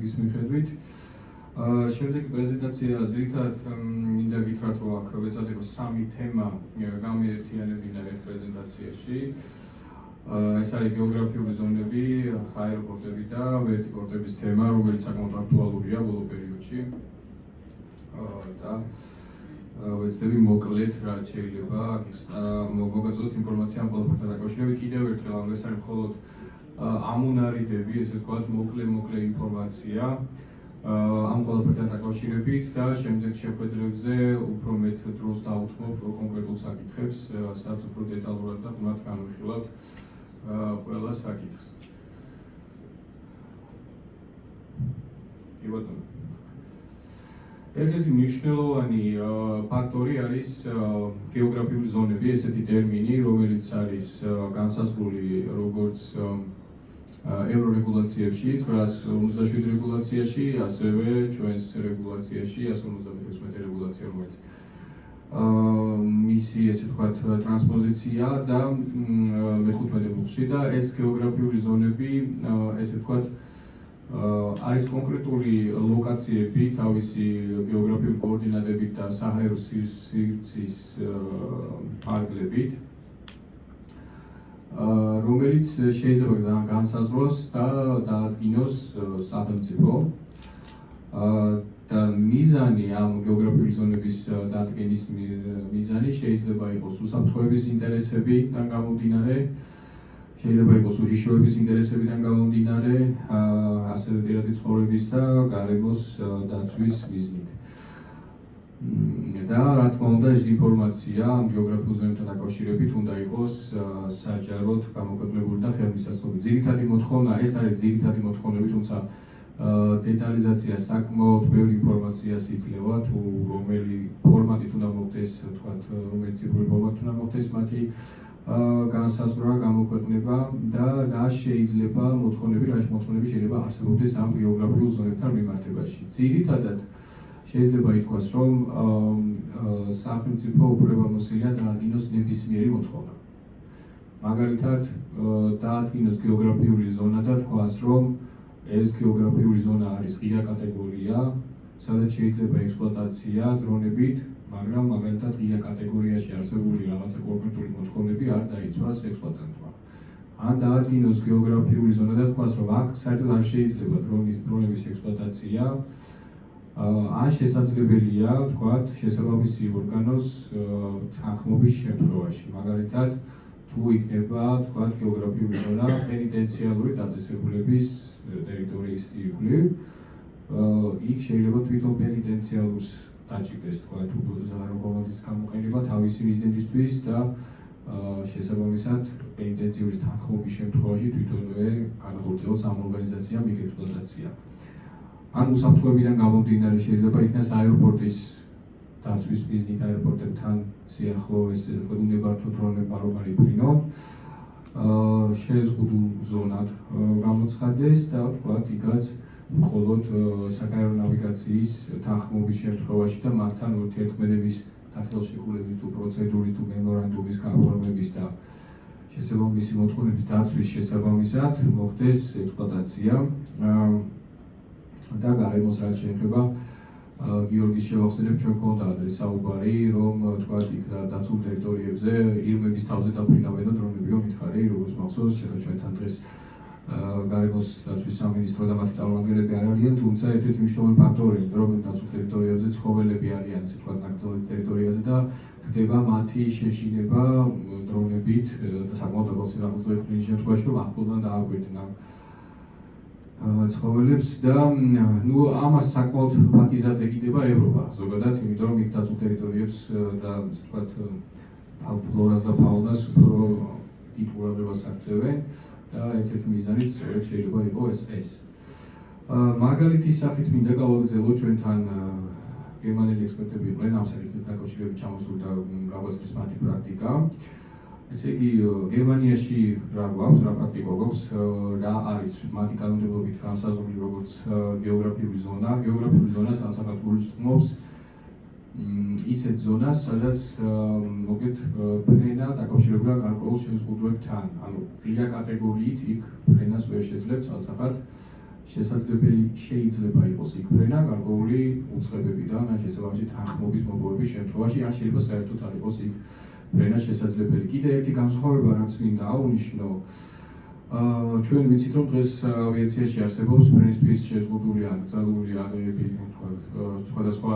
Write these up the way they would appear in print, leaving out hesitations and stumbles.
გрафიკის მიხედვით. Შემდეგი პრეზენტაცია ძირითადად მინდა გითხრათ, რომ აქ ვეცადებ სამი თემა გამიერთიანებინა ერთ პრეზენტაციაში. ეს არის გეოგრაფიული ზონები, აეროპორტები და ვერტიპორტების თემა, რომელიც საკმაოდ აქტუალურია ბოლო პერიოდში. და ვეცდები მოკლედ რაც შეიძლება მოგაწოდოთ ინფორმაცია ამ ყველაფერთან დაკავშირებით. კიდევ ერთხელ ეს არის მხოლოდ ამუნარიდები, ესე ვთქვათ, მოკლე ინფორმაცია ამ ყველაფერთან დაკავშირებით და შემდეგ შეხვედრებზე უფრო მეტ დროს დავუთმობ კონკრეტულ საკითხებს, სადაც უფრო დეტალურად და ღრმად განვიხილავთ ყველა საკითხს. ერთ-ერთი მნიშვნელოვანი ფაქტორი არის გეოგრაფიული ზონები, ესეთი ტერმინი, რომელიც არის განსაზღვრული როგორც ევრორეგულაციებში, 957 რეგულაციაში, ასევე ჩვენს რეგულაციაში 156 რეგულაცია, რომელიც მისი ესე ვთქვათ ტრანსპოზიცია და მე-15 ბუქში და ეს გეოგრაფიული ზონები, ესე ვთქვათ, არის კონკრეტული ლოკაციები თავისი გეოგრაფიული კოორდინატებით და საჰაერო სივრცის ფარგლებით, რომელიც შეიძლება განსაზღვროს და დაადგინოს სახელმწიფო. და მიზანი ამ გეოგრაფიული ზონების დადგენის მიზანი შეიძლება იყოს უსაფრთხოების ინტერესებიდან გამომდინარე, შეიძლება იყოს უშიშროების ინტერესებიდან გამომდინარე, ასევე პირადი ცხოვრების და გარემოს დაცვის მიზნით. და რა თქმა უნდა, ეს ინფორმაცია ამ გეოგრაფიულ ზონებთან დაკავშირებით უნდა იყოს საჯაროდ გამოქვეყნებული და ხელმისაწვდომი. ძირითადი მოთხოვნა, ეს არის ძირითადი მოთხოვნები, თუმცა დეტალიზაცია საკმაოდ ბევრი ინფორმაციას იძლევა, თუ რომელი ფორმატით უნდა მოხდეს, თქვათ, რომელი ციფრული ფორმატით უნდა მოხდეს მათი განსაზღვრა, გამოქვეყნება და რა შეიძლება მოთხოვნები შეიძლება არსებობდეს ამ გეოგრაფიულ ზონებთან მიმართებაში. ძირითადად შეიძლება ითქვას, რომ სახელმწიფო უფლებამოსილია დაადგინოს ნებისმიერი მოთხოვნა. მაგალითად, დაადგინოს გეოგრაფიული ზონა და თქვას, რომ ეს გეოგრაფიული ზონა არის ღია კატეგორია, სადაც შეიძლება ექსპლუატაცია დრონებით, მაგრამ მაგალითად ღია კატეგორიაში არსებული რაღაცა კონკრეტული მოთხოვნები არ დაიცვას ექსპლუატანტმა. ან დაადგინოს გეოგრაფიული ზონა და თქვას, რომ აქ საერთოდ არ შეიძლება დრონების ექსპლუატაცია, ან შესაძლებელია, თქვათ, შესაბამისი ორგანოს თანხმობის შემთხვევაში. მაგალითად, თუ იქნება, თქვათ, გეოგრაფიული ზონა პენიტენციალური დაწესებულების ტერიტორიის ირგვლივ, იქ შეიძლება თვითონ პენიტენციალურს დაჭირდეს, თქვათ, რომლის გამოყენება თავისი მიზნებისთვის და შესაბამისად პენიტენციური თანხმობის შემთხვევაში თვითონვე განახორციელოს ამ ორგანიზაციამ იქ ექსპლუატაცია. ან უსაფრთხოებიდან გამომდინარე შეიძლება იქნას აეროპორტის დაცვის მიზნით აეროპორტებთან სიახლოვეს უნებართო დრონებმა რომ არ იფრინო, შეზღუდულ ზონად გამოცხადეს და თქვათ, იქაც მხოლოდ საკაერო ნავიგაციის თანხმობის შემთხვევაში და მათთან ურთიერთქმედების დახელშეკრულების თუ პროცედურის თუ მემორანდუმის გაფორმების და შესაბამისი მოთხოვნების დაცვის შესაბამისად მოხდეს ექსპლუატაცია. და გარემოს რაც შეეხება გიორგის შევახსენებ, ჩვენ გვქონდა ადრე საუბარი, რომ თქვათ იქ დაცულ ტერიტორიებზე ირმების თავზე დაფრინავენ და დრონებიო მითხარი, როგორც მახსოვს, ჩვენთან დღეს გარემოს დაცვის სამინისტრო და მათი წარმომადგენლები არ არიან, თუმცა ერთ-ერთი მნიშვნელოვანი ფაქტორია, რომ დაცულ ტერიტორიებზე ცხოველები არიან, ასე ვთქვათ, ნაკრძალის ტერიტორიაზე და ხდება მათი შეშინება დრონებით და საკმაოდ დაბალ სინამდვილეში შემთხვევაში, რომ ახლოდან დააკვირდნენ ცხოველებს და ამას საკმაოდ ფაქიზად ეკიდება ევროპა ზოგადად, იმიტომ რომ იქ დაცულ ტერიტორიებს და ასე ვთქვათ ფლორას და ფაუნას უფრო დიდ ყურადღებას აქცევენ და ერთ-ერთი მიზანიც სწორედ შეიძლება იყოს ეს. მაგალითის სახით მინდა გავაგრძელო ჩვენთან გერმანელი ექსპერტები იყვნენ ამ საკითხთან დაკავშირებით ჩამოსული და გავაცხადოს მათი პრაქტიკა. ესე იგი, გერმანიაში რა გვაქვს, რა პრაქტიკა გვაქვს, რა არის მათი კანონმდებლობით განსაზღვრული როგორც გეოგრაფიული ზონა. გეოგრაფიული ზონას ასახად გულისხმობს ისეთ ზონას, სადაც მოგეთ ფრენა დაკავშირებულია გარკვეულ შეზღუდვებთან. ანუ ღია კატეგორიით იქ ფრენას ვერ შეძლებს ასახად შესაძლებელი შეიძლება იყოს იქ ფრენა გარკვეული უწყებებიდან, ან შესაბამისი თანხმობის მოპოვების შემთხვევაში, ან შეიძლება საერთოდ არ იყოს იქ ფრენა შესაძლებელი. კიდე ერთი განსხვავება, რაც მინდა აღვნიშნო, ჩვენ ვიცით, რომ დღეს ავიაციაში არსებობს ფრენისთვის შეზღუდული ან გრძელული არეები, სხვადასხვა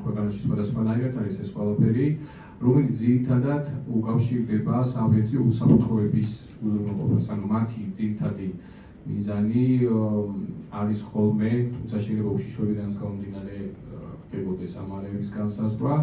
ქვეყანაში სხვადასხვანაირად არის ეს ყველაფერი, რომელიც ძირითადად უკავშირდება საავიაციო უსაფრთხოების უზრუნველყოფას, ანუ მათი ძირითადი მიზანი არის ხოლმე, თუმცა შეიძლება უშიშროებიდანაც გამომდინარე ხდებოდეს ამ არეების განსაზღვრა,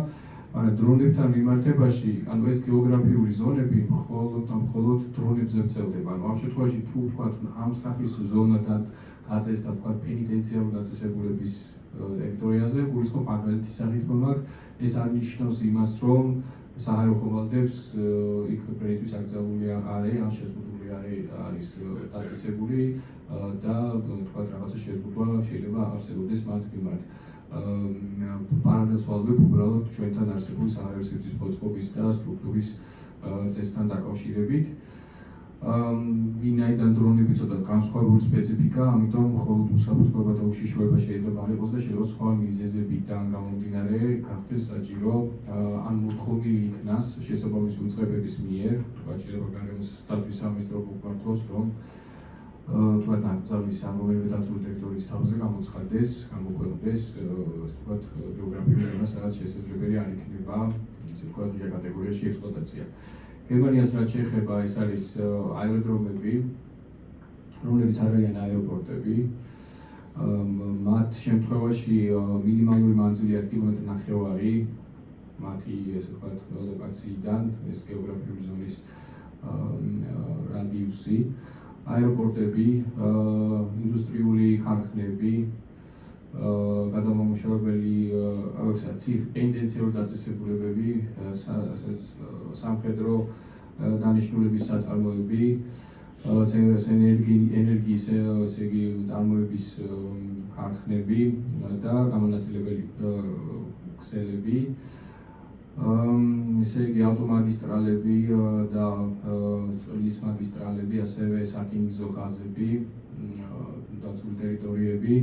მაგრამ დრონებთან მიმართებაში, ანუ ეს გეოგრაფიული ზონები მხოლოდ დრონებზე ვრცელდება. ანუ ამ შემთხვევაში თუ ვთქვათ ამ სახის ზონიდან გაწესდა ვთქვათ პენიტენციარული დაწესებულების ტერიტორიაზე, გულისხმობ მაგალითის სახით მომაკ, ეს არ ნიშნავს იმას, რომ საჰაერო ხომალდებს იქ ფრენისთვის აკრძალული არე ან შეზღუდული არე არის დაწესებული და ვთქვათ რაღაცა შეზღუდვა შეიძლება არსებობდეს მათ მიმართ. პარალელს ვალვებ უბრალოდ ჩვენთან არსებული საჰაერო სივრცის მოწყობის და სტრუქტურის წესთან დაკავშირებით. ვინაიდან დრონები ცოტა განსხვავებული სპეციფიკა, ამიტომ მხოლოდ უსაფრთხოება და უშიშროება შეიძლება არ იყოს და შეიძლება სხვა მიზეზებიდან გამომდინარე გახდეს საჭირო ან მოთხოვნილი იქნას შესაბამისი უწყებების მიერ, თქვათ შეიძლება გარემოს დაცვის სამინისტრო მოკმართლოს, რომ თქვათ ნაკრძალის ან რომელიმე დაცული ტერიტორიის თავზე გამოცხადდეს, გამოქვეყნდეს, თქვათ გეოგრაფიული ზონა, სადაც შესაძლებელი არ იქნება, ისე თქვათ ღია კატეგორიაში ექსპლუატაცია. გერმანიას რაც შეეხება, ეს არის აეროდრომები, რომლებიც არ არიან აეროპორტები. მათ შემთხვევაში მინიმალური მანძილი 1,5 კილომეტრი მათი ესე ვთქვათ ლოკაციიდან, ეს გეოგრაფიული ზონის რადიუსი. აეროპორტები, ინდუსტრიული ქარხნები, გადამამუშავებელი პენიტენციარული დაწესებულებები, სამხედრო დანიშნულების საწარმოები, ენერგიის ესე იგი წარმოების ქარხნები და გამონაწილებელი ქსელები, ესე იგი ავტომაგისტრალები და წყლის მაგისტრალები, ასევე სარკინიგზო ხაზები, დაცული ტერიტორიები,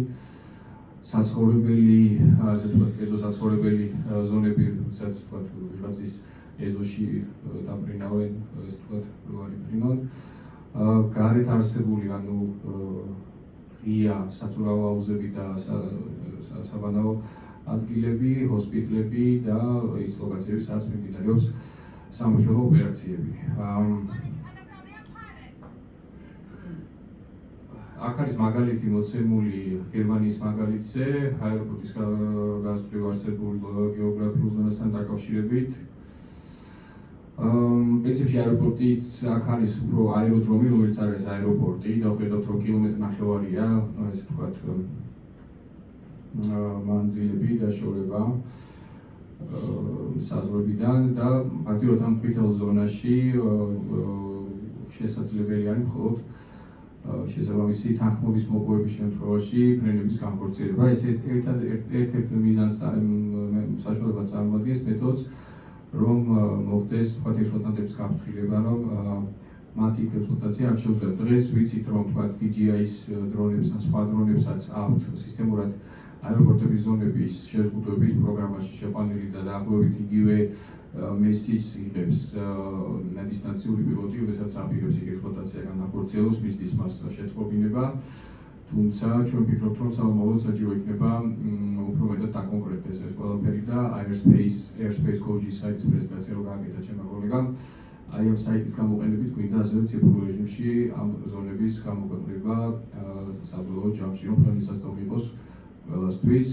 საცხოვრებელი, ასე ვთქვათ, ეზოსაცხოვრებელი ზონები, სადაც ვთქვათ, ვიღაცის ეზოში დაფრინავენ, ესე ვთქვათ, რო არ იფრინონ. გარეთ არსებული, ანუ ღია საცურაო აუზები და საბანაო ადგილები, ჰოსპიტლები და ის ლოკაციები, სადაც მიმდინარეობს სამუშაო ოპერაციები. აქ არის მაგალითი მოცემული გერმანიის მაგალითზე, აეროპორტის გასწვრივ არსებულ გეოგრაფიულ ზონასთან დაკავშირებით. პრინციპში აეროპორტიც აქ არის უფრო აეროდრომი, რომელიც არის აეროპორტი და ვხედავთ, რომ 1,5 კილომეტრია, ესე ვთქვათ, მანძილები დაშორება საზღვრებიდან და ფაქტიურად ამ ყვითელ ზონაში შესაძლებელი არის მხოლოდ შესაბამისი თანხმობის მოპოვების შემთხვევაში ფრენების განხორციელება. ეს ერთ-ერთ მიზანს საშუალებას წარმოადგენს მეთოდს, რომ მოხდეს თქვათ ექსპლუატანტების გაფრთხილება, რომ მათი ექსპლუატაცია არ შეუძლიათ. დღეს ვიცით, რომ თქვათ DJI-ის დრონებს ან სხვა დრონებსაც აქვთ სისტემურად აეროპორტების ზონების შეზღუდვების პროგრამაში შეყვანილი და დაახლოებით იგივე მესიჯს იღებს დისტანციური პილოტი, როდესაც აპირებს იქ ექსპლუატაცია განახორციელოს, მისდის მას შეტყობინება. თუმცა ჩვენ ვფიქრობთ, რომ სამომავლოდ საჭირო იქნება უფრო მეტად დაკონკრეტდეს ეს ყველაფერი და Airspace Coach-ის საიტის პრეზენტაცია რო გააკეთა ჩემმა კოლეგამ, აი ამ საიტის გამოყენებით გვინდა ასევე ციფრულ რეჟიმში ამ ზონების გამოქვეყნება საბოლოო ჯამში, რომ ხელმისაწვდომი იყოს ყველასთვის.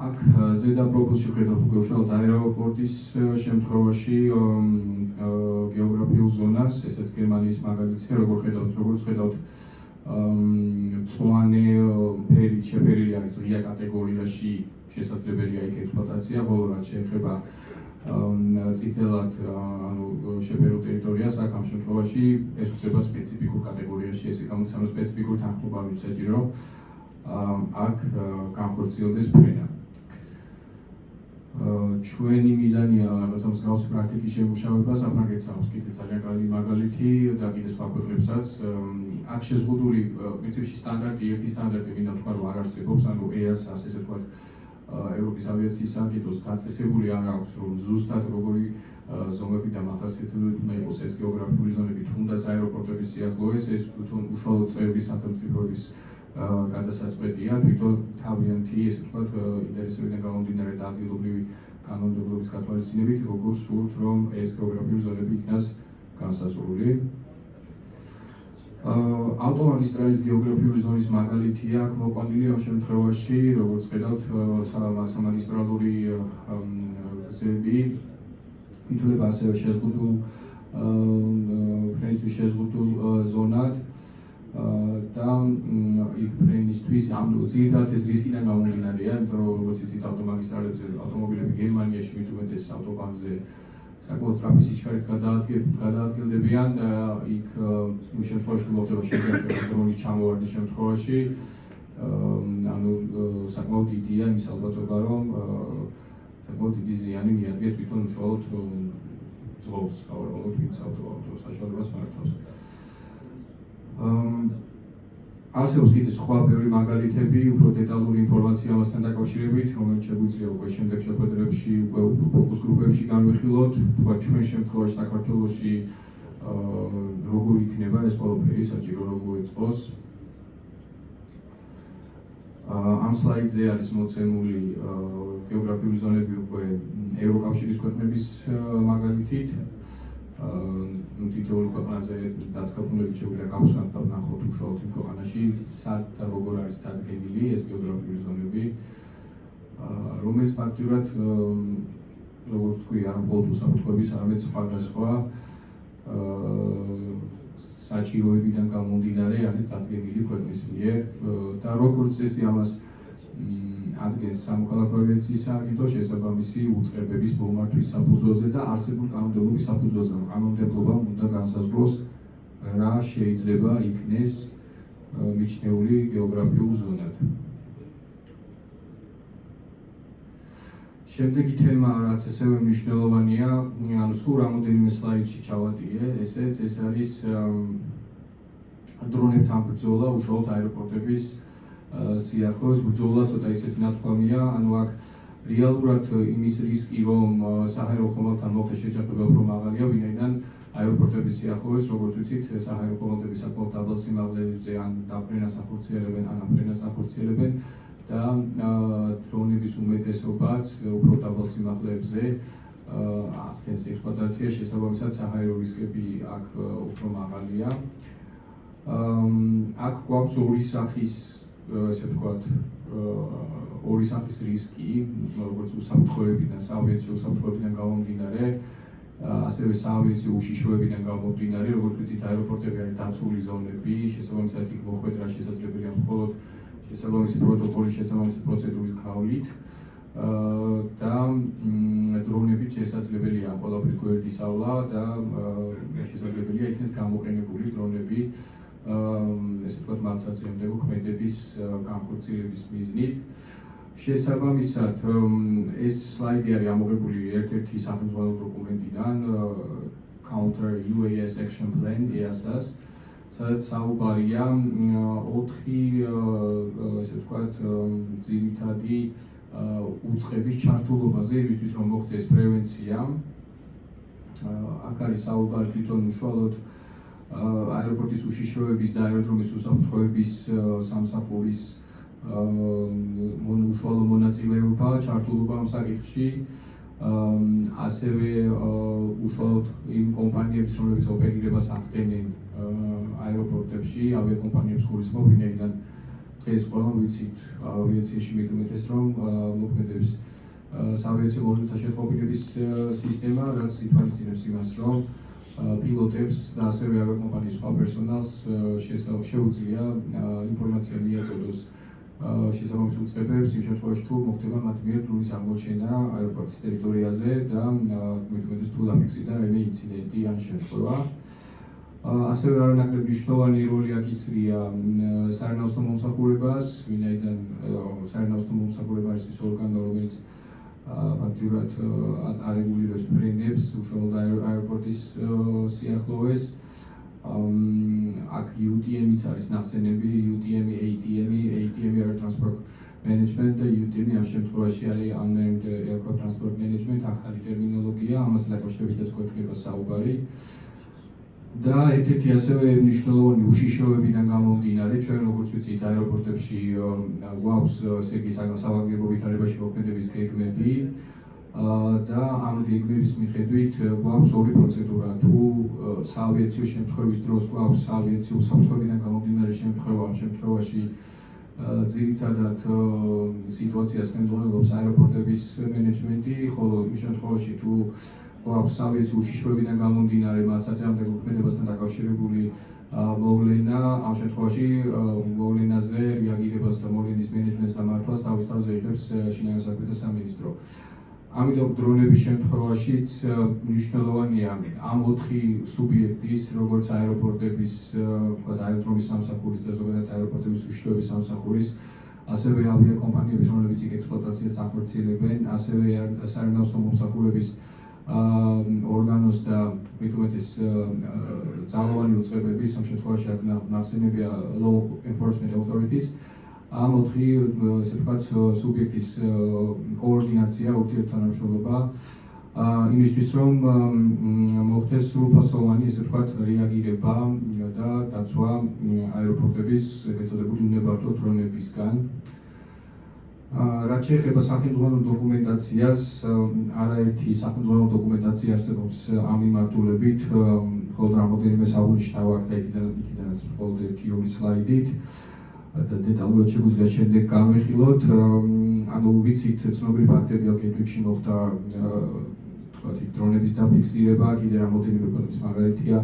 აქ ზედა პროფილში ხედავთ უკვე უშუალოდ აეროპორტის შემთხვევაში გეოგრაფიულ ზონას, ესაც გერმანიის მაგალითია, როგორც ხედავთ მწვანე ფერით შეფერილი არის ღია კატეგორიაში შესაძლებელია იქ ექსპლუატაცია, ხოლო რაც შეეხება წითელად ანუ შეფერილ ტერიტორიას, აქ ამ შემთხვევაში ეს ხდება სპეციფიკურ კატეგორიაში, ესე გამოდის, რომ სპეციფიკური თანხმობა მისაჭირო აქ განხორციელდეს ფრენა. ჩვენი მიზანია რაღაცა მსგავსი პრაქტიკის შემუშავება საფრანგეთს აქვს კიდე ძალიან კარგი მაგალითი და კიდე სხვა ქვეყნებსაც. აქ შეზღუდული პრინციპში სტანდარტი, ერთი სტანდარტი მინდა თქვა რომ არ არსებობს, ანუ EASA-ს ესე ვთქვათ ევროპის ავიაციის სააგენტოს დაწესებული არ აქვს რომ ზუსტად როგორი ზომები და მახასიათებლები უნდა იყოს ეს გეოგრაფიული ზონები, თუნდაც აეროპორტების სიახლოვეს, ეს თვითონ უშუალო წევრი სახელმწიფოების გადასაწყვეტია, თვითონ თავიანთი, ესე ვთქვათ, ინტერესებიდან გამომდინარე და ადგილობრივი კანონმდებლობის გათვალისწინებით, როგორ სურთ, რომ ეს გეოგრაფიული ზონები იქნას განსაზღვრული. ავტომაგისტრალის გეოგრაფიული ზონის მაგალითია აქ მოყვანილი ამ შემთხვევაში, როგორც ხედავთ, სამაგისტრალური გზები ითვლება ასევე შეზღუდულ ფრენისთვის შეზღუდულ ზონად და იქ ფრენისთვის ამ ძირითადად ეს რისკიდან გამომდინარეა, იმიტომ რომ როგორც იცით ავტომაგისტრალებზე ავტომობილები გერმანიაში მით უმეტეს ავტობანზე საკმაოდ სწრაფი სიჩქარით გადაადგილდებიან და იქ იმ შემთხვევაში თუ მოხდება შეჯიბრება დრონის ჩამოვარდნის შემთხვევაში ანუ საკმაოდ დიდია იმის ალბათობა რომ საკმაოდ დიდი ზიანი მიადგეს თვითონ უშუალოდ ძღოლს, ავტომობილს ვინც ავტოს საშუალებას მართავს. არსებობს კიდე სხვა ბევრი მაგალითები, უფრო დეტალური ინფორმაცია ამასთან დაკავშირებით, რომელიც შეგვიძლია უკვე შემდეგ შეხვედრებში, უკვე ფოკუს გრუპებში განვიხილოთ, თქვა ჩვენ შემთხვევაში საქართველოში როგორ იქნება ეს ყველაფერი საჭირო რომ მოეწყოს. ამ სლაიდზე არის მოცემული გეოგრაფიული ზონები უკვე ევროკავშირის ქვეყნების მაგალითით. თითოეული ქვეყანაზე დაცხადებული შეგვიძლია გავუსვათ და ვნახოთ უშუალოდ იმ ქვეყანაში სად და როგორ არის დადგენილი ეს გეოგრაფიული ზონები, რომელიც ფაქტიურად როგორც თქვი არა მხოლოდ უსაფრთხოების, არამედ სხვადასხვა საჭიროებიდან გამომდინარე არის დადგენილი ქვეყნის მიერ და როგორც წესი ამას ადგენს სამოქალაქო ავიაციის სააგენტო შესაბამისი უწყებების მომართვის საფუძველზე და არსებული კანონმდებლობის საფუძველზე. კანონმდებლობამ უნდა განსაზღვროს რა შეიძლება იქნეს მიჩნეული გეოგრაფიულ ზონად. შემდეგი თემა, რაც ასევე მნიშვნელოვანია, ანუ სულ რამოდენიმე სლაიდში ჩავატირე, ეს არის დრონებთან ბრძოლა უშუალოდ აეროპორტების სიახლოვეს. ბრძოლა ცოტა ისეთი ნათქვამია, ანუ აქ რეალურად იმის რისკი, რომ საჰაერო ხომალდთან მოხდეს შეჯაფება უფრო მაღალია, ვინაიდან აეროპორტების სიახლოვეს, როგორც ვიცით, საჰაერო ხომალდები საკმაოდ დაბალ სიმაღლეზე ან დაფრენას ახორციელებენ, ან აფრენას ახორციელებენ და დრონების უმეტესობაც უფრო დაბალ სიმაღლეებზე ახდენს ექსპლუატაციას, შესაბამისად საჰაერო რისკები აქ უფრო მაღალია. აქ გვაქვს ორი სახის ესე ვთქვათ, ორი სახის რისკი, როგორც უსაფრთხოებიდან, საავიაციო უსაფრთხოებიდან გამომდინარე, ასევე საავიაციო უშიშროებიდან გამომდინარე, როგორც ვიცით, აეროპორტები არის დაცული ზონები, შესაბამისად იქ მოხვედრა შესაძლებელია მხოლოდ შესაბამისი პროტოკოლის, შესაბამისი პროცედურის გავლით და დრონებით შესაძლებელია ყველაფრის გვერდისავლა და შესაძლებელია იქნეს გამოყენებული დრონები ესე ვთქვათ, მართლმსაჯულებელი ქმედების განხორციელების მიზნით. შესაბამისად, ეს სლაიდი არის ამოღებული ერთ-ერთი სახელმწიფო დოკუმენტიდან, Counter UAS Action Plan EASA-ს, სადაც საუბარია 4 ესე ვთქვათ, ძირითადი უწყების ჩართულობაზე, იმისთვის რომ მოხდეს პრევენცია. აქ არის საუბარი თვითონ უშუალოდ აეროპორტის უშიშროების და აეროდრომის უსაფრთხოების სამსახურის უშუალო მონაწილეობა, ჩართულობა ამ საკითხში, ასევე უშუალოდ იმ კომპანიების, რომლებიც ოპერირებას ახდენენ აეროპორტებში, ავიაკომპანიებს გულისხმობ, ვინაიდან დღეს ყველამ ვიცით ავიაციაში მით უმეტეს რომ მოქმედებს საავიაციო მოდულთა შეტყობინების სისტემა, რაც ითვალისწინებს იმას, რომ პილოტებს და ასევე ავიაკომპანიის სხვა პერსონალს შეუძლია ინფორმაცია მიაწოდოს შესაბამის უწყებებს იმ შემთხვევაში თუ მოხდება მათ მიერ დრონის აღმოჩენა აეროპორტის ტერიტორიაზე და მithmetes თუ დაფიქსირდა რაიმე ინციდენტი ან შემთხვევა. ასევე არანაკლებ მნიშვნელოვანი როლი აკისრია საერნაოსნო მომსახურებას, ვინაიდან საერნაოსნო მომსახურება არის ის ორგანო, რომელიც ფაქტიურად არეგულირებს ფრენებს უშუალოდ აეროპორტის სიახლოვეს. აქ UTM-იც არის ნახსენები, UTM-ი, ATM-ი Air Transport Management და UTM-ი ამ შემთხვევაში არის Unmanned Aircraft Transport Management, ახალი ტერმინოლოგია, ამასთან დაკავშირებით გვექნება საუბარი. და ერთ-ერთი ასევე მნიშვნელოვანი უშიშროებიდან გამომდინარე, ჩვენ როგორც ვიცით, აეროპორტებში გვაქვს ესე იგი სავაგებო ვითარებაში მოქმედების გეგმები და ამ გეგმების მიხედვით გვაქვს ორი პროცედურა. თუ საავიაციო შემთხვევის დროს გვაქვს საავიაციო უსაფრთხოებიდან გამომდინარე შემთხვევა, ამ შემთხვევაში ძირითადად სიტუაციას ხელმძღვანელობს აეროპორტების მენეჯმენტი, ხოლო იმ შემთხვევაში თუ გვაქვს საავიაციო უშიშროებიდან გამომდინარე საწინააღმდეგო მოქმედებასთან დაკავშირებული მოვლენა, ამ შემთხვევაში მოვლენაზე რეაგირებას და მოვლენის მენეჯმენტს და მართვას თავის თავზე იღებს შინაგან საქმეთა სამინისტრო. ამიტომ დრონების შემთხვევაშიც მნიშვნელოვანია ამ 4 სუბიექტის, როგორც აეროპორტების, აეროდრომის სამსახურის და ზოგადად აეროპორტების უშიშროების სამსახურის, ასევე ავიაკომპანიების, რომლებიც იქ ექსპლუატაციას ახორციელებენ, ასევე სარანაოსნო მომსახურების ორგანოს და მით უმეტეს ძალოვანი უწყებების, ამ შემთხვევაში აქ ნახსენებია Law Enforcement Authorities, ამ 4 ესე ვთქვათ სუბიექტის კოორდინაცია, ურთიერთთანამშრომლობა იმისთვის, რომ მოხდეს სრულფასოვანი ესე ვთქვათ რეაგირება და დაცვა აეროპორტების ეგრეთ წოდებული უნებართვო დრონებისგან. რაც შეეხება სახელმძღვანელო დოკუმენტაციას, არაერთი სახელმძღვანელო დოკუმენტაცია არსებობს ამ მიმართულებით, მხოლოდ რამოდენიმე საუბრიშნავა აქ და იქიდანაც მხოლოდ ერთი ორი სლაიდით და დეტალურად შეგვიძლია შემდეგ განვიხილოთ. ანუ ვიცით, ცნობილი ფაქტები აგენტებში მოხდა თქვათ იქ დრონების დაფიქსირება, კიდე რამოდენიმე ფაქტის მაგალითია.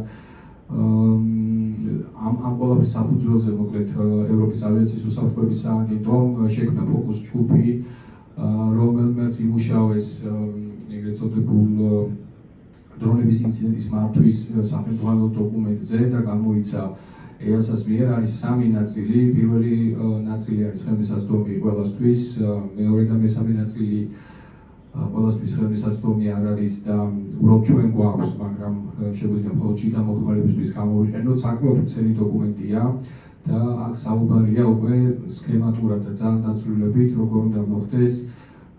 ამ ყველაფრის საფუძველზე მოკლედ ევროპის ავიაციის უსაფრთხოების სააგენტომ შექმნა ფოკუს ჯგუფი, რომელმაც იმუშავეს ეგრეთ წოდებულ დრონების ინციდენტის მართვის სახელმძღვანელო დოკუმენტზე და გამოიცა EASA-ს მიერ. არის 3 ნაწილი. პირველი ნაწილი არის ხელმისაწვდომი ყველასთვის, მეორე და მესამე ნაწილი ყველასთვის ხელმისაწვდომი არ არის და უბრალოდ ჩვენ გვაქვს, მაგრამ შეგვიძლია მხოლოდ შიდა მოხმარებისთვის გამოვიყენოთ. საკმაოდ ვრცელი დოკუმენტია და აქ საუბარია უკვე სქემატურად და ძალიან დაწვრილებით, როგორ უნდა მოხდეს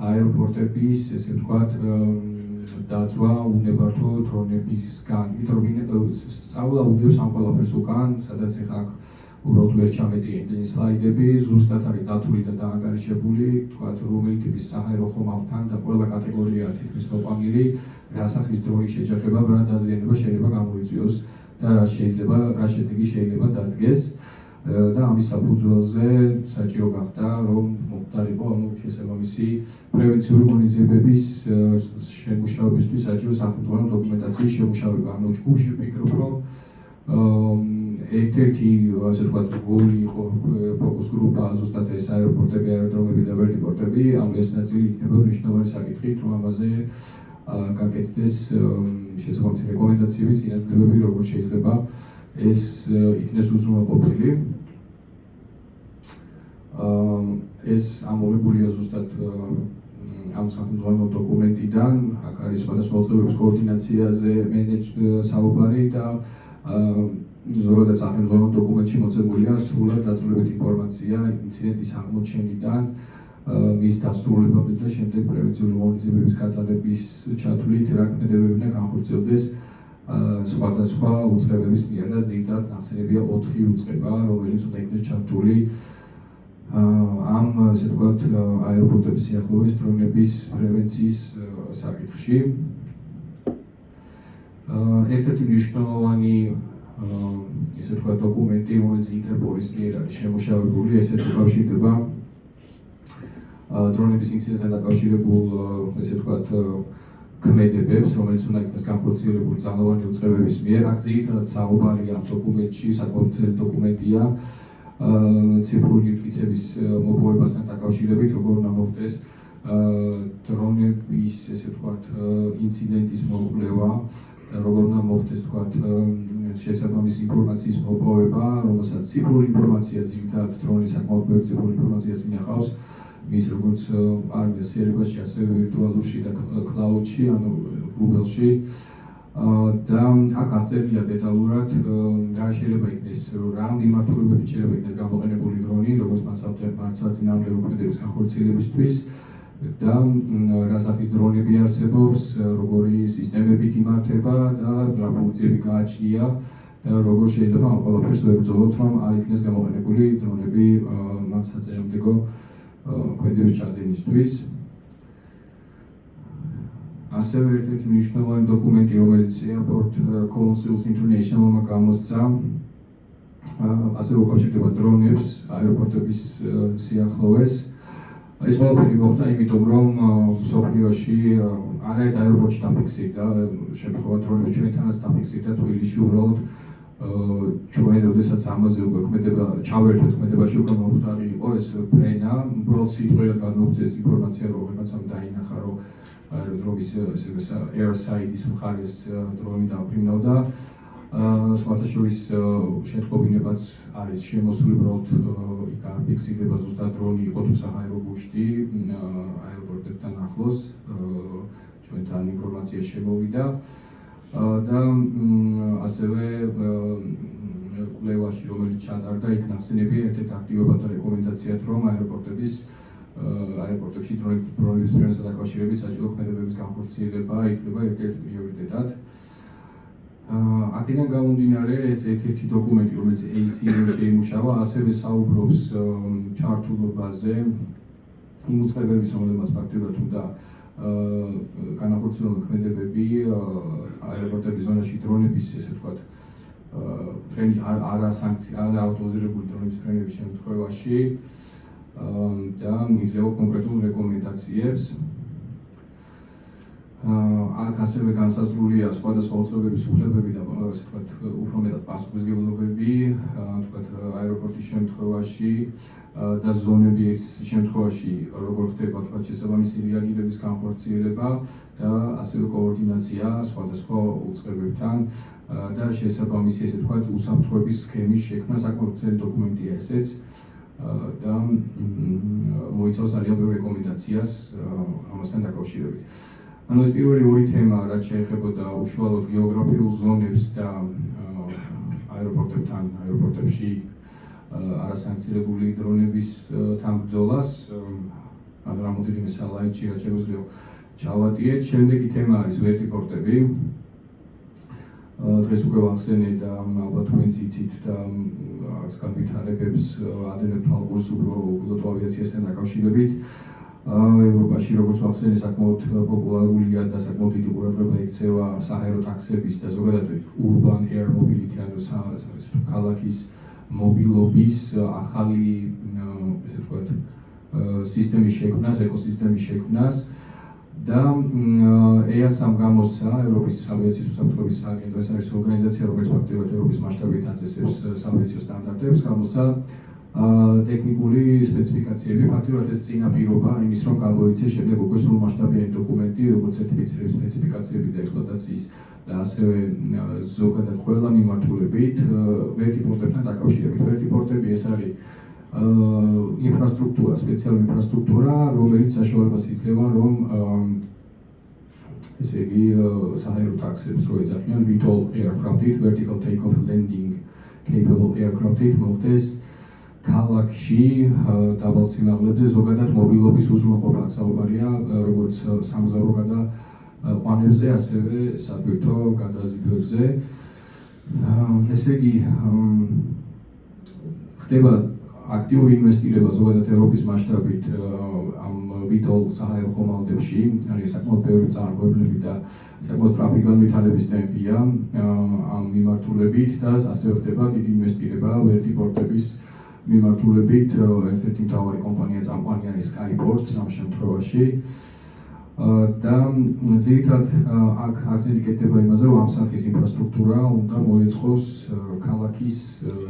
აეროპორტების, ესე ვთქვათ, დაცვა უნებართვო დრონებისგან. იმიტომ რომ სწავლა უდევს ამ ყველაფერს უკან, სადაც ეხლა აქ უბრალოდ ვერ ჩამეტიე სლაიდები, ზუსტად არის დათვლილი და დაანგარიშებული, თქვათ, რომელი ტიპის საჰაერო ხომალდთან და ყველა კატეგორია თითქმის მოყვანილი, რა სახის დრონის შეჯახება, რა დაზიანება შეიძლება გამოიწვიოს და რა შედეგი შეიძლება დადგეს. და ამის საფუძველზე საჭირო გახდა, რომ მომხდარიყო შესაბამისი პრევენციული ღონისძიებების შემუშავებისთვის საჭირო სახელმძღვანელო დოკუმენტაციის შემუშავება. ანუ ჯგუფში ვფიქრობ, რომ ერთ-ერთი ასე ვთქვათ გოლი იყო ფოკუს გრუპა ზუსტად ეს აეროპორტები, აეროდრომები და ვერტიპორტები. ამ ეს ნაწილი იქნება მნიშვნელოვანი საკითხით, რომ ამაზე გაკეთდეს შესაბამისი რეკომენდაციები, წინადადებები, როგორ შეიძლება ეს იქნეს უზრუნველყოფილი. ეს ამოღებულია ზუსტად ამ სახელმძღვანელო დოკუმენტიდან. აქ არის სხვადასხვა მოწყობილობის კოორდინაციაზე საუბარი და ზოგადად სახელმძღვანელო დოკუმენტში მოცემულია სრულად დაწვრილებით ინფორმაცია ინციდენტის აღმოჩენიდან, მის დასრულებამდე და შემდეგ პრევენციული ღონისძიებების გატარების ჩათვლით რა ქმედებები უნდა განხორციელდეს სხვადასხვა უწყებების მიერ და ზედმეტად ნახსენებია 4 უწყება, რომელიც უნდა იქნეს ჩართული ამ ასე ვთქვათ აეროპორტების სიახლოვეს დრონების პრევენციის საკითხში. ერთ-ერთი მნიშვნელოვანი ესე ვთქვათ დოკუმენტი, რომელიც ინტერპოლის მიერ არის შემუშავებული, ესეც უკავშირდება დრონების ინციდენტთან დაკავშირებულ ესე ვთქვათ ქმედებებს, რომელიც უნდა იქნეს განხორციელებული ძალოვანი უწყებების მიერ. აქ ძირითადად საუბარია ამ დოკუმენტში, საკმაოდ ძლიერი დოკუმენტია ციფრული მტკიცების მოპოვებასთან დაკავშირებით, როგორ უნდა მოხდეს დრონების ესე ვთქვათ ინციდენტის მოკვლევა, როგორ უნდა მოხდეს თქვათ შესაბამისი ინფორმაციის მოპოვება, რომელსაც ციფრული ინფორმაცია ძირითადად დრონის საკმაოდ ბევრი ციფრული ინფორმაციას ინახავს მის როგორც არგესიერებაში, ასევე ვირტუალურში და cloud-ში, ანუ Google-ში. და აქ აღწერილია დეტალურად რა შეიძლება იქნეს, რა მიმართულებებით შეიძლება იქნეს გამოყენებული დრონი, როგორც მართლაც-წინააღმდეგ მოქმედების განხორციელებისთვის და რა სახის დრონები არსებობს, როგორი სისტემებით იმართება და რა ფუნქციები გააჩნია და როგორ შეიძლება ამ ყველაფერს ვებრძოლოთ, რომ არ იქნეს გამოყენებული დრონები მართლაც-წინააღმდეგო მოქმედების ჩადენისთვის. ასევე ერთ-ერთი მნიშვნელოვანი დოკუმენტი, რომელიც Airport Council's International-მა გამოსცა, ასევე უკავშირდება დრონებს აეროპორტების სიახლოვეს. ეს ყველაფერი მოხდა იმიტომ, რომ მსოფლიოში არაერთ აეროპორტში დაფიქსირდა შემთხვევა დრონები ჩვენთანაც დაფიქსირდა თბილისში უბრალოდ ჩვენ როდესაც ამაზე უკვე ჩავერთვეთ ქმედებაში უკვე მომხდარი იყო ეს ფრენა, უბრალოდ სიტყვიერად განმოგვწიეს ინფორმაცია, რომ რაღაცამ დაინახა, რომ აეროდრომის airside-ის მხარეს დრონი დაფრინავდა. სხვათა შორის შეტყობინებაც არის შემოსული, უბრალოდ იქ არ ფიქსირდება ზუსტად დრონი იყო თუ საჰაერო ბუშტი აეროპორტებთან ახლოს, ჩვენთან ინფორმაცია შემოვიდა. და ასევე კვლევაში, რომელიც ჩატარდა, იქ ნახსენებია ერთ-ერთი აქტივობა და რეკომენდაციად, რომ აეროპორტებში დრონების ფრენასთან დაკავშირებით საჭირო ქმედებების განხორციელება იქნება ერთ-ერთი პრიორიტეტად. აქედან გამომდინარე, ეს ერთ-ერთი დოკუმენტი, რომელიც ACM შეიმუშავა, ასევე საუბრობს ჩართულობაზე იმ უწყებების, რომელმაც ფაქტობრივად უნდა განახორციელონ ქმედებები აეროპორტების ზონაში დრონების, ესე ვთქვათ, ფრენის არაავტორიზირებული დრონების ფრენების შემთხვევაში და იძლევა კონკრეტულ რეკომენდაციებს. აქ ასევე განსაზღვრულია სხვადასხვა უწყებების უფლებები და ასე ვთქვათ, უფრო მეტად პასუხისმგებლობები, ვთქვათ, აეროპორტის შემთხვევაში და ზონების შემთხვევაში, როგორ ხდება თქვა შესაბამისი რეაგირების განხორციელება და ასევე კოორდინაცია სხვადასხვა უწყებებთან და შესაბამისი, ესე ვთქვათ, უსაფრთხოების სქემის შექმნა, საკმაოდ ძლიერი დოკუმენტია ესეც და მოიცავს ძალიან ბევრ რეკომენდაციას ამასთან დაკავშირებით. ანუ ეს პირველი ორი თემა, რაც შეეხებოდა უშუალოდ გეოგრაფიულ ზონებს და აეროპორტებში არასანქციონირებული დრონების თან ბრძოლას, რამოდენიმე სლაიდში რაც შეგვიძლია ჩავატიეთ. შემდეგი თემა არის ვერტიპორტები. დღეს უკვე ვახსენე და ალბათ თქვენც იცით და არც განვითარებებს ადენებ თვალყურს უბრალოდ ავიაციასთან დაკავშირებით. ევროპაში, როგორც ვახსენე, საკმაოდ პოპულარულია და საკმაოდ დიდი ყურადღება ექცევა საჰაერო ტაქსების და ზოგადად urban air mobility, ანუ ქალაქის მობილობის ახალი, ესე ვთქვათ, სისტემის შექმნას, ეკოსისტემის შექმნას და EASA-მ გამოსცა, ევროპის ავიაციის უსაფრთხოების სააგენტო, ეს არის ორგანიზაცია, რომელიც ფაქტობრივად ევროპის მასშტაბით აწესებს საავიაციო სტანდარტებს, გამოსცა ტექნიკური სპეციფიკაციები, ფაქტობრივად ეს წინაპირობა იმის, რომ გამოიცეს შემდეგ უკვე სრულმასშტაბიანი დოკუმენტი, როგორც სერტიფიცირების სპეციფიკაციები და ექსპლუატაციის და ასევე ზოგადად ყველა მიმართულებით ვერტიპორტებთან დაკავშირებით. ვერტიპორტები ეს არის ინფრასტრუქტურა, სპეციალური ინფრასტრუქტურა, რომელიც საშუალებას იძლევა, რომ ესე იგი საჰაერო ტაქსებს რო ეძახიან VTOL aircraft-ით, vertical takeoff landing capable aircraft-ით მოხდეს ქალაქში დაბალ სიმაღლეზე ზოგადად მობილობის უზრუნველყოფა საუბარია, როგორც სამგზავრო გადაყვანებზე, ასევე სატვირთო გადაზიდვებზე. ესე იგი ხდება აქტიური ინვესტირება ზოგადად ევროპის მასშტაბით ამ VTOL საჰაერო ხომალდებში, არის საკმაოდ ბევრი წარმოებლები და საკმაოდ სწრაფი განვითარების ტემპია ამ მიმართულებით და ასევე ხდება დიდი ინვესტირება ვერტიპორტების მიმართულებით. ერთ-ერთი მთავარი კომპანია წამყვანი არის Skyports ამ შემთხვევაში და ძირითადად აქ აქცენტი კეთდება იმაზე, რომ ამ სახის ინფრასტრუქტურა უნდა მოეწყოს ქალაქის,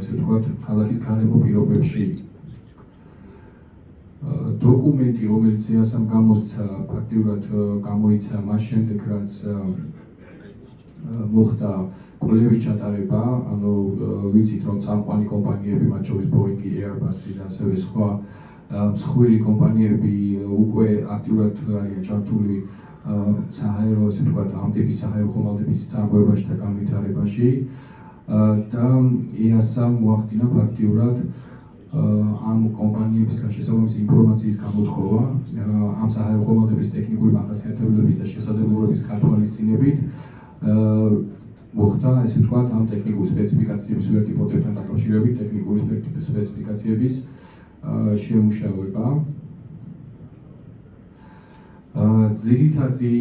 ესე ვთქვათ, ქალაქის გარემო პირობებში. დოკუმენტი, რომელიც EASA-მ გამოსცა, ფაქტიურად გამოიცა მას შემდეგ, რაც მოხდა კვლევის ჩატარება, ანუ ვიცით, რომ წამყვანი კომპანიები, მათ შორის Boeing, Airbus და ასევე სხვა მსხვილი კომპანიები უკვე აქტიურად არიან ჩართული საჰაერო, ასე ვთქვათ, ამ ტიპის საჰაერო ხომალდების წარმოებაში და განვითარებაში და EASA-მ მოახდინა ფაქტიურად ამ კომპანიებისგან შესაბამისი ინფორმაციის გამოთხოვა ამ საჰაერო ხომალდების ტექნიკური მახასიათებლების და შესაძლებლობების გათვალისწინებით მოხდა, ესე ვთქვათ, ამ ტექნიკური სპეციფიკაციების ვერტიპორტებთან დაკავშირებით ტექნიკური სპეციფიკაციების შემუშავება. ძირითადი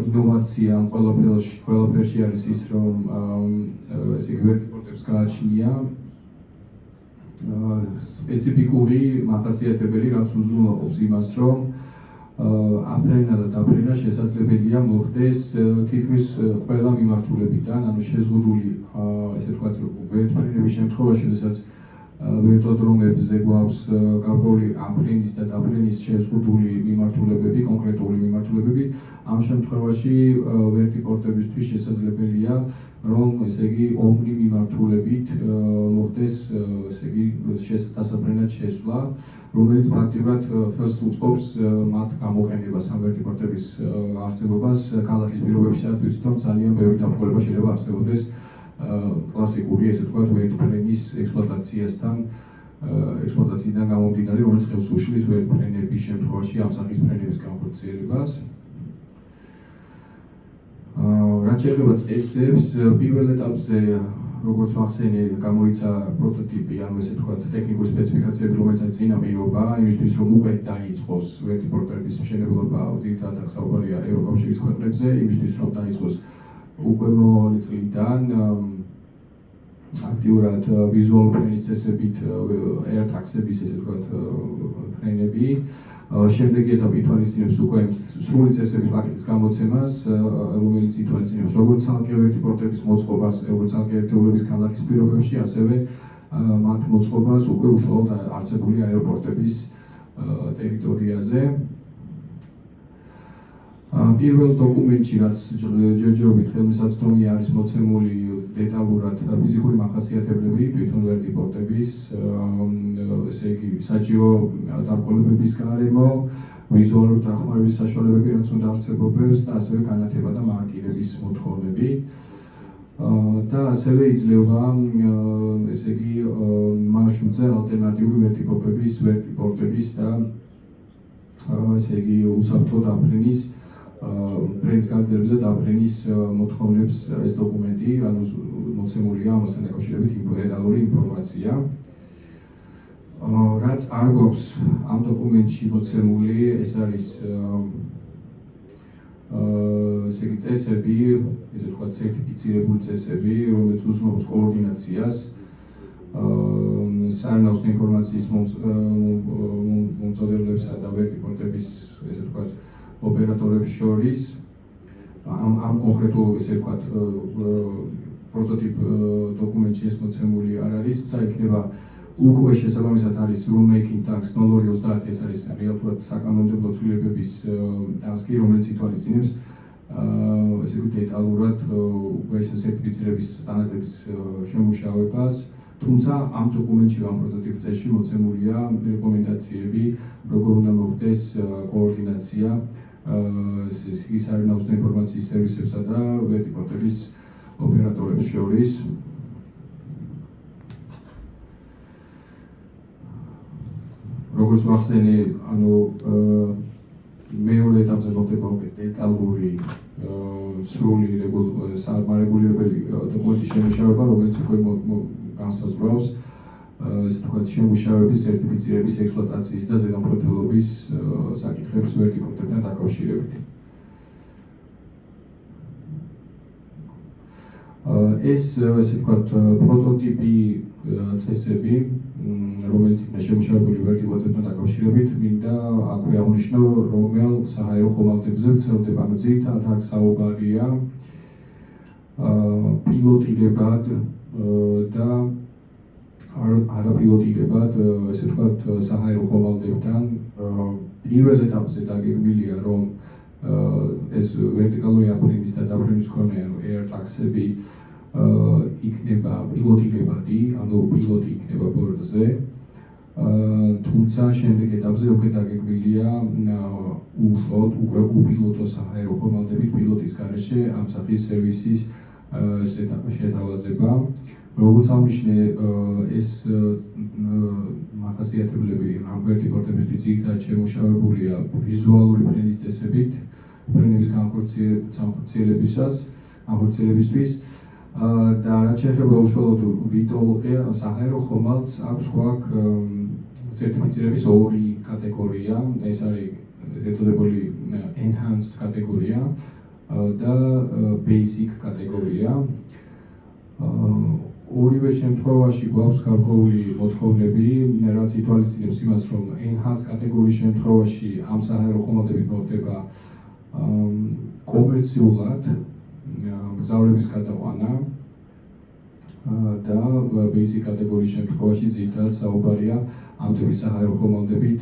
ინოვაცია ამ ყველაფერში არის ის, რომ ესე იგი ვერტიპორტებს გააჩნია სპეციფიკური მახასიათებელი, რაც უზრუნველყოფს იმას, რომ აფრენა და დაფრენა შესაძლებელია მოხდეს თითქმის ყველა მიმართულებიდან, ანუ შეზღუდული, ესე ვთქვათ, ვერტფრენების შემთხვევაში, როდესაც ვერტოდრომებზე გვაქვს გარკვეული აფრენის და დაფრენის შეზღუდული მიმართულებები, კონკრეტული მიმართულებები, ამ შემთხვევაში ვერტიპორტებისთვის შესაძლებელია, რომ ესე იგი ომნი მიმართულებით მოხდეს, ესე იგი დასაფრენად შესვლა, რომელიც ფაქტიურად ხელს უწყობს მათ გამოყენებას ამ ვერტიპორტების არსებობას ქალაქის პირობებში, სადაც ვიცით, რომ ძალიან ბევრი დამხმარება შეიძლება არსებობდეს კლასიკური, ესე ვთქვათ, ვერტფრენის ექსპლუატაციიდან გამომდინარე, რომელიც ხელს უშლის ვერტფრენების შემთხვევაში ამ სახის ფრენების განხორციელებას. რაც შეეხება წესებს, პირველ ეტაპზე, როგორც ვახსენე, გამოიცა პროტოტიპი, ანუ ესე ვთქვათ, ტექნიკური სპეციფიკაციები, რომელიც არის წინა პირობა იმისთვის, რომ უკვე დაიწყოს ვერტიპორტების მშენებლობა, ძირითადად საუბარია ევროკავშირის ქვეყნებზე, იმისთვის, რომ დაიწყოს უკვე მომავალი წლიდან აქტიურად ვიზუალურ ფრენის წესებით AirTags-ების, ესე ვთქვათ, ფრენები. შემდეგი ეტაპი ითვალისწინებს უკვე სრული წესების პაკეტის გამოცემას, რომელიც ითვალისწინებს როგორც ცალკე ვერტიპორტების მოწყობას, როგორც ცალკე ერთეულების ქალაქის პირობებში, ასევე მათ მოწყობას უკვე უშუალოდ არსებული აეროპორტების ტერიტორიაზე. პირველ დოკუმენტში, რაც ჯერჯერობით ხელმისაწვდომია, არის მოცემული დეტალურად ფიზიკური მახასიათებლები თვითონ ვერტიპორტების, ესე იგი საჭირო დამყოლებების გარემო, ვიზუალური დახმარების საშუალებები, რაც უნდა არსებობდეს და ასევე განათება და მარკირების მოთხოვნები. და ასევე იძლევა, ესე იგი, მარშრუტზე ალტერნატიული ვერტიპორტების და ესე იგი, უსაფრთხო დაფრენის ფრენის გაგრძელების და დაფრენის მოთხოვნებს ეს დოკუმენტი, ანუ მოცემულია ამასთან დაკავშირებით დეტალური ინფორმაცია. რაც არ გვაქვს ამ დოკუმენტში მოცემული, ეს არის ესე იგი წესები, ესე ვთქვათ, სერტიფიცირებული წესები, რომელიც უზრუნველყოფს კოორდინაციას სარნაოსნო ინფორმაციის მომწოდებლებსა და ვერტიპორტების, ესე ვთქვათ, ოპერატორებს შორის. ამ კონკრეტულ, ესე ვთქვათ, პროტოტიპ დოკუმენტში ეს მოცემული არ არის, თუმცა იქნება უკვე შესაბამისად არის rulemaking tax 0230, ეს არის რეალურად საკანონმდებლო ცვლილებების ტასკი, რომელიც ითვალისწინებს ესე იგი დეტალურად უკვე ეს სერტიფიცირების სტანდარტების შემუშავებას. თუმცა ამ დოკუმენტში, ამ პროტოტიპ წესში მოცემულია რეკომენდაციები, როგორ უნდა მოხდეს კოორდინაცია სარნაოსნო ინფორმაციის სერვისებსა და ვერტიპორტების ოპერატორებს შორის. როგორც ვახსენე, ანუ მეორე ეტაპზე მოხდება უკვე დეტალური სრული სარეგულირებელი დოკუმენტის შემუშავება, რომელიც უკვე განსაზღვრავს ესე ვთქვათ, შემუშავების, სერტიფიცირების, ექსპლუატაციის და ზედამხედველობის საკითხებს ვერტიპორტებთან დაკავშირებით. ეს ესე ვთქვათ, პროტოტიპი წესები, რომელიც იქნა შემუშავებული ვერტიპორტებთან დაკავშირებით, მინდა აქვე აღნიშნო, რომელ საჰაერო ხომალდებზე ვრცელდება. ანუ ძირითადად აქ საუბარია პილოტირებად და არაპილოტირებად, ესე ვთქვათ, საჰაერო ხომალდებთან პირველ ეტაპზე დაგეგმილია, რომ ეს ვერტიკალური აფრენის და დაფრენის მქონე AirTags-ები იქნება პილოტირებადი, ანუ პილოტი იქნება ბორტზე თუმცა შემდეგ ეტაპზე უკვე დაგეგმილია უშუალოდ უკვე უპილოტო საჰაერო ხომალდებით პილოტის გარეშე ამ სახის სერვისის შეთავაზება. როგორც აღნიშნე, ეს მახასიათებლები ამ ვერტიპორტებისთვის ძირითადად შემუშავებულია ვიზუალური ფრენის წესებით, ფრენების განხორციელებისთვის და რაც შეეხება უშუალოდ ვიტოლ საჰაერო ხომალდს აქვს სხვა სერტიფიცირების ორი კატეგორია, ეს არის ეწოდებული enhanced კატეგორია და basic კატეგორია. ორივე შემთხვევაში გვაქვს გარკვეული მოთხოვნები, რაც ითვალისწინებს იმას, რომ enhanced კატეგორიის შემთხვევაში ამ საჰაერო ხომალდებით მოხდება კომერციულად მგზავრების გადაყვანა და basic კატეგორიის შემთხვევაში ძირითადად საუბარია ამ ტიპის საჰაერო ხომალდებით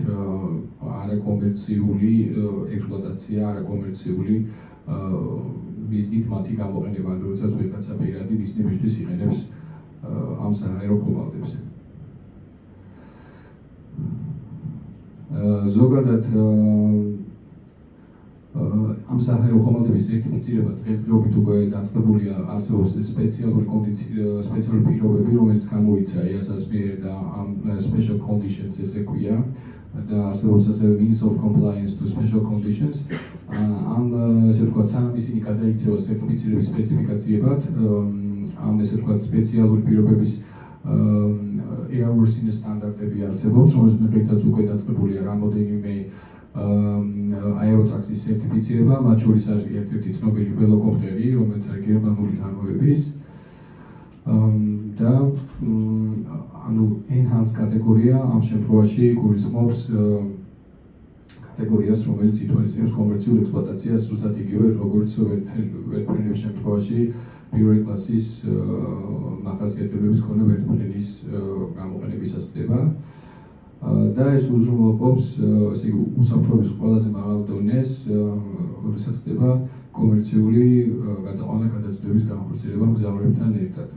არაკომერციული ექსპლუატაცია, არაკომერციული მიზნით მათი გამოყენება, როდესაც ვიღაცა პირადი ბიზნესისთვის იყენებს ამ საჰაერო ხომალდებს. ზოგადად ამ საჰაერო ხომალდების სერტიფიცირება დღესდღეობით უკვე დაწყებულია, არსებობს სპეციალური პირობები, რომელიც გამოიცა EASA-ს მიერ და ამ special conditions ესე ქვია და არსებობს ასევე means of compliance to special conditions. ამ ესე ვთქვათ, სანამ ისინი გადაიქცევა სერტიფიცირების სპეციფიკაციებად, ამ ესე ვთქვათ, სპეციალური პირობების airworthiness სტანდარტები არსებობს, რომელიც მიხედვითაც უკვე დაწყებულია რამოდენიმე აეროთაქსის სერტიფიცირება, მათ შორის არის ერთ-ერთი ცნობილი ველოკოპტერი, რომელიც არის გერმანული წარმოების და enhanced კატეგორია ამ შემთხვევაში გულისხმობს კატეგორიას, რომელიც ითვალისწინებს კომერციულ ექსპლუატაციას, ზუსტად იგივე როგორც ვერტფრენების შემთხვევაში პირველი კლასის მახასიათებლების მქონე ვერტფრენის გამოყენებისას ხდება. და ეს უზრუნველყოფს უსაფრთხოების ყველაზე მაღალ დონეს, როდესაც ხდება კომერციული გადაყვანა გადაწყვეტების განხორციელება მგზავრებთან ერთად.